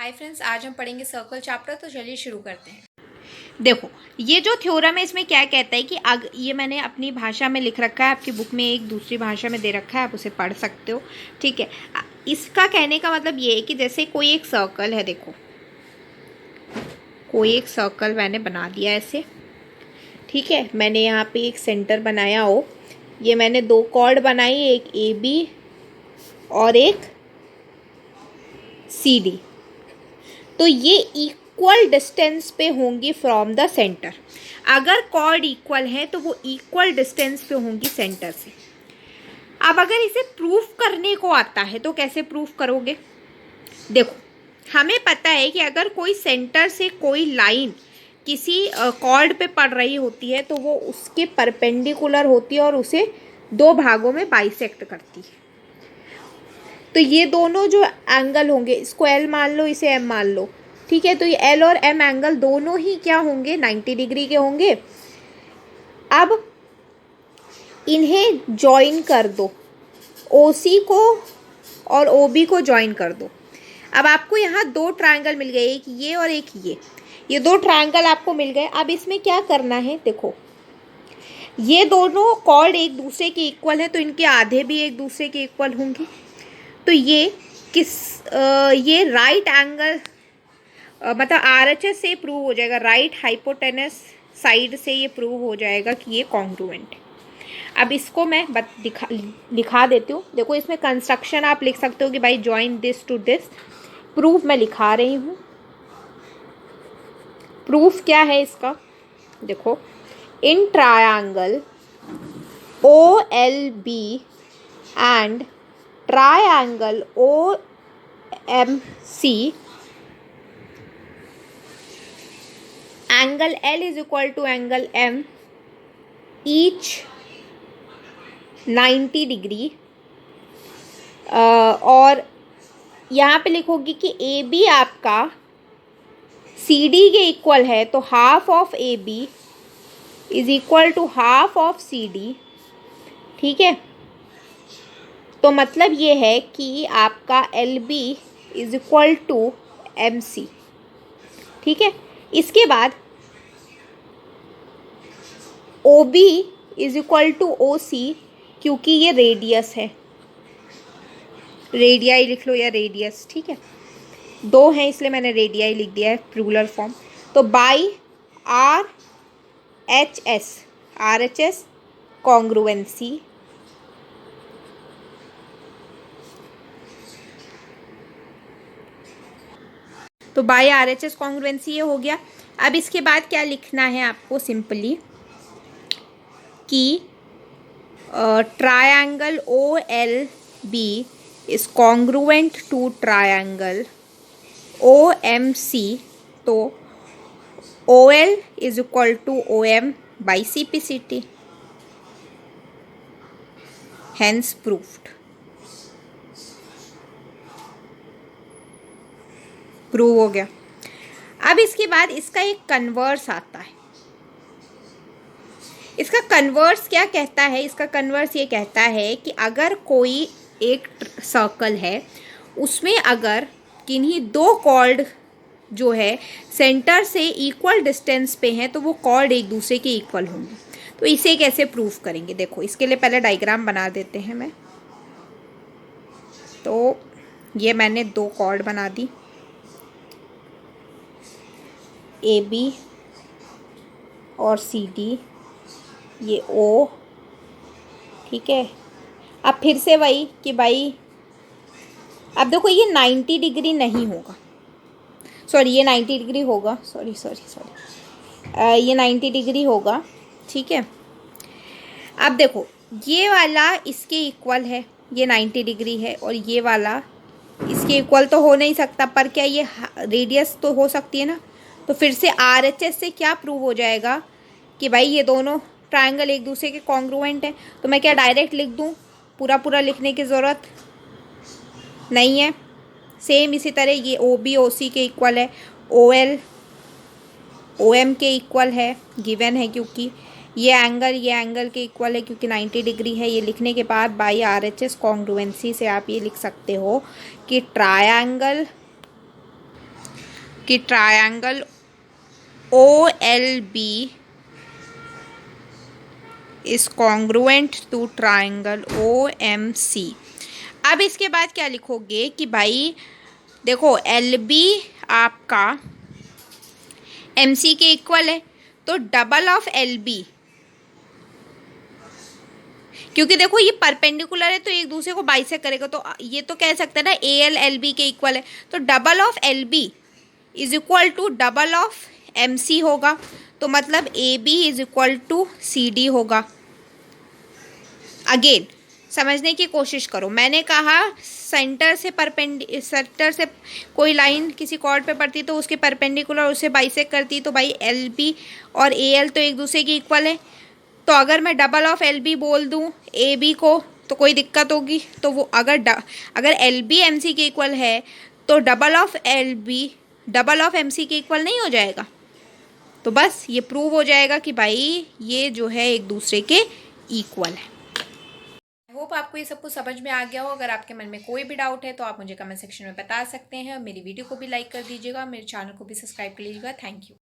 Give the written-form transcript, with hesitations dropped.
Hi friends, आज हम पढ़ेंगे सर्कल चैप्टर। तो चलिए शुरू करते हैं। देखो, ये जो थ्योरम है इसमें क्या कहता है कि ये मैंने अपनी भाषा में लिख रखा है, आपकी बुक में एक दूसरी भाषा में दे रखा है, आप उसे पढ़ सकते हो। ठीक है। इसका कहने का मतलब ये है कि जैसे कोई एक सर्कल है, देखो कोई एक सर्कल मैंने बना दिया ऐसे। ठीक है, मैंने यहाँ पे एक सेंटर बनाया हो, ये मैंने दो कॉर्ड बनाई, एक ए बी और एक सी डी। तो ये इक्वल डिस्टेंस पे होंगी फ्रॉम द सेंटर। अगर कॉर्ड इक्वल है तो वो इक्वल डिस्टेंस पे होंगी सेंटर से। अब अगर इसे प्रूफ करने को आता है तो कैसे प्रूफ करोगे? देखो, हमें पता है कि अगर कोई सेंटर से कोई लाइन किसी कॉर्ड पे पड़ रही होती है तो वो उसके परपेंडिकुलर होती है और उसे दो भागों में बाइसेक्ट करती है। तो ये दोनों जो एंगल होंगे, इसको एल मान लो, इसे एम मान लो। ठीक है, तो ये एल और एम एंगल दोनों ही क्या होंगे? 90 डिग्री के होंगे। अब इन्हें जॉइन कर दो, ओसी को और ओबी को जॉइन कर दो। अब आपको यहाँ दो ट्रायंगल मिल गए, एक ये और एक ये दो ट्रायंगल आपको मिल गए। अब इसमें क्या करना है? देखो, ये दोनों कॉर्ड एक दूसरे के इक्वल है तो इनके आधे भी एक दूसरे के इक्वल होंगे। तो ये ये राइट एंगल मतलब आरएचएस से प्रूव हो जाएगा, राइट हाइपोटेनस साइड से ये प्रूव हो जाएगा कि ये कॉन्ग्रुएंट है। अब इसको मैं लिखा देती हूँ। देखो, इसमें कंस्ट्रक्शन आप लिख सकते हो कि भाई join this to this. Proof मैं लिखा रही हूँ। प्रूफ क्या है इसका? देखो, in triangle O L B and triangle OMC, angle L is equal to angle M, each 90 degree. और यहाँ पे लिखोगी कि ए बी आपका सी डी के इक्वल है, तो half of A B is equal to half of C D. ठीक है, तो मतलब ये है कि आपका L B is equal to M C. ठीक है, इसके बाद O B is equal to O C, क्योंकि ये रेडियस है, रेडियाई लिख लो या रेडियस। ठीक है, दो हैं इसलिए मैंने रेडियाई लिख दिया है प्लूरल फॉर्म। तो by R H S congruency तो by R H S congruency ये हो गया। अब इसके बाद क्या लिखना है आपको? सिंपली कि triangle O L B is congruent to triangle O M C, तो O L is equal to O M by C P C T, hence proved. Prove हो गया। अब इसके बाद इसका एक कन्वर्स आता है। इसका कन्वर्स क्या कहता है? इसका कन्वर्स ये कहता है कि अगर कोई एक सर्कल है, उसमें अगर किन्हीं दो कॉर्ड जो है सेंटर से इक्वल डिस्टेंस पे हैं तो वो कॉर्ड एक दूसरे के इक्वल होंगे। तो इसे कैसे प्रूफ करेंगे? देखो, इसके लिए पहले डायग्राम बना देते हैं मैं। तो ये मैंने दो कॉर्ड बना दी, ए बी और सी डी, ये ओ। ठीक है, अब फिर से वही कि भाई अब देखो, ये 90 डिग्री नहीं होगा, सॉरी ये 90 डिग्री होगा, सॉरी ये 90 डिग्री होगा। ठीक है, अब देखो, ये वाला इसके इक्वल है, ये 90 डिग्री है, और ये वाला इसके इक्वल तो हो नहीं सकता, पर क्या ये रेडियस तो हो सकती है ना। तो फिर से आर एच एस से क्या प्रूव हो जाएगा कि भाई ये दोनों ट्रायंगल एक दूसरे के कॉन्ग्रुएंट हैं। तो मैं क्या डायरेक्ट लिख दूँ? पूरा लिखने की ज़रूरत नहीं है। सेम इसी तरह ये ओ बी ओ सी के इक्वल है, ओ एल ओ एम के इक्वल है, गिवन है, क्योंकि ये एंगल के इक्वल है क्योंकि 90 डिग्री है। ये लिखने के बाद by R H S congruency से आप ये लिख सकते हो कि ट्रायंगल कि triangle OLB is congruent to triangle OMC। अब इसके बाद क्या लिखोगे कि भाई देखो LB आपका MC के इक्वल है, तो डबल ऑफ LB, क्योंकि देखो ये परपेंडिकुलर है तो एक दूसरे को बाइसेक्ट करेगा, तो ये तो कह सकते हैं ना AL LB के इक्वल है, तो double of LB is equal to double of MC होगा, तो मतलब AB is equal to CD होगा। अगेन समझने की कोशिश करो, मैंने कहा सेंटर से कोई लाइन किसी कॉर्ड पे पड़ती तो उसके परपेंडिकुलर उसे बाइसेक्ट करती, तो भाई LB और AL तो एक दूसरे के इक्वल है, तो अगर मैं डबल ऑफ LB बोल दूं AB को तो कोई दिक्कत होगी, तो वो अगर LB MC के इक्वल है तो double of LB double of MC के इक्वल नहीं हो जाएगा। तो बस ये प्रूव हो जाएगा कि भाई ये जो है एक दूसरे के इक्वल है। होप आपको ये सब कुछ समझ में आ गया हो। अगर आपके मन में कोई भी डाउट है तो आप मुझे कमेंट सेक्शन में बता सकते हैं। मेरी वीडियो को भी लाइक कर दीजिएगा, मेरे चैनल को भी सब्सक्राइब कर लीजिएगा। Thank you.